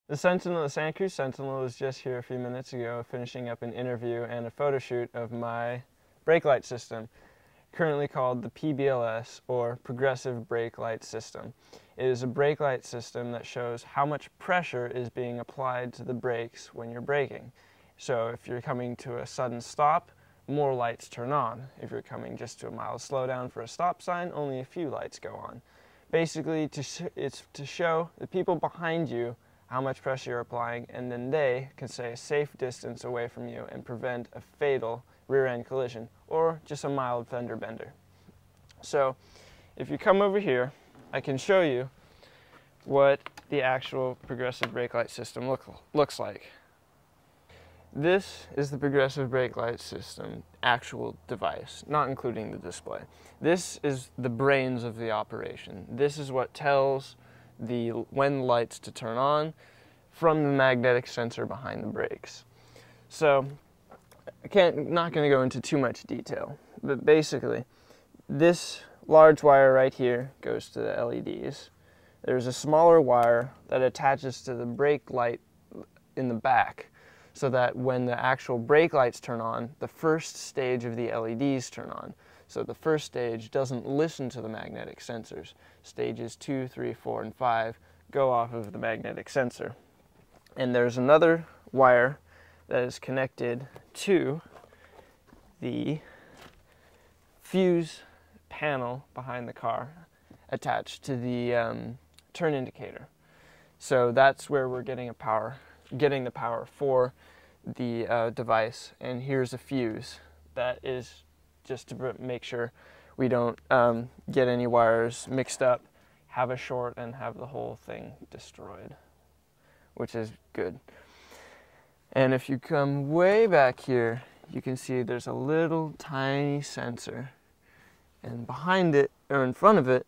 The Sentinel, the Santa Cruz Sentinel, was just here a few minutes ago finishing up an interview and a photo shoot of my brake light system, currently called the PBLS, or Progressive Brake Light System. It is a brake light system that shows how much pressure is being applied to the brakes when you're braking. So if you're coming to a sudden stop, more lights turn on. If you're coming just to a mild slowdown for a stop sign, only a few lights go on. Basically, it's to show the people behind you how much pressure you're applying, and then they can stay a safe distance away from you and prevent a fatal rear-end collision or just a mild fender bender. So if you come over here, I can show you what the actual progressive brake light system looks like. This is the progressive brake light system actual device, not including the display. This is the brains of the operation. This is what tells when lights to turn on from the magnetic sensor behind the brakes. So not going to go into too much detail, but basically this large wire right here goes to the LEDs. There's a smaller wire that attaches to the brake light in the back, so that when the actual brake lights turn on, the first stage of the LEDs turn on. So the first stage doesn't listen to the magnetic sensors. Stages 2, 3, 4, and 5 go off of the magnetic sensor. And there's another wire that is connected to the fuse panel behind the car attached to the turn indicator. So that's where we're getting the power for the device. And here's a fuse that is just to make sure we don't get any wires mixed up, have a short, and have the whole thing destroyed, which is good. And if you come way back here, you can see there's a little tiny sensor, and behind it, or in front of it,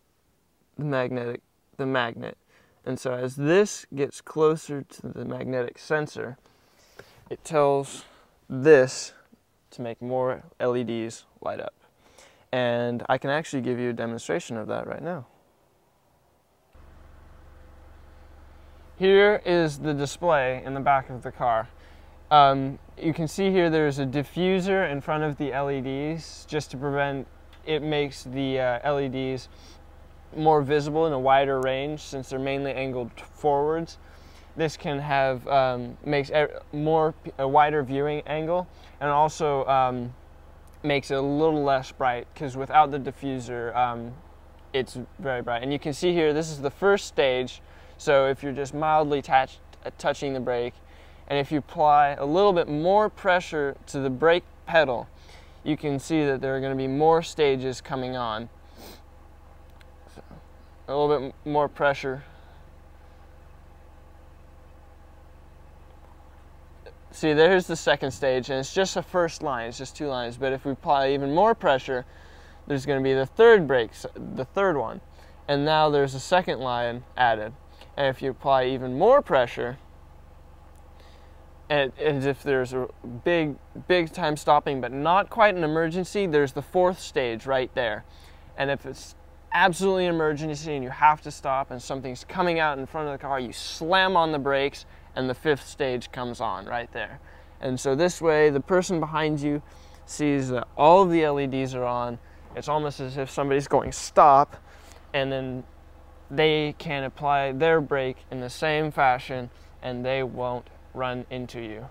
the magnet. And so as this gets closer to the magnetic sensor, it tells this to make more LEDs light up. And I can actually give you a demonstration of that right now. Here is the display in the back of the car. You can see here there's a diffuser in front of the LEDs just to prevent, it makes the LEDs more visible in a wider range since they're mainly angled forwards. This can have makes a wider viewing angle, and also makes it a little less bright, because without the diffuser it's very bright. And you can see here this is the first stage, so if you're just mildly touching the brake, and if you apply a little bit more pressure to the brake pedal, you can see that there are going to be more stages coming on. So, a little bit more pressure. See, there's the second stage, and it's just a first line, it's just 2 lines. But if we apply even more pressure, there's going to be the third one. And now there's a second line added. And if you apply even more pressure, and if there's a big time stopping, but not quite an emergency, there's the 4th stage right there. And if it's absolutely an emergency and you have to stop and something's coming out in front of the car, you slam on the brakes, and the 5th stage comes on right there. And so this way, the person behind you sees that all of the LEDs are on. It's almost as if somebody's going stop, and then they can apply their brake in the same fashion, and they won't run into you.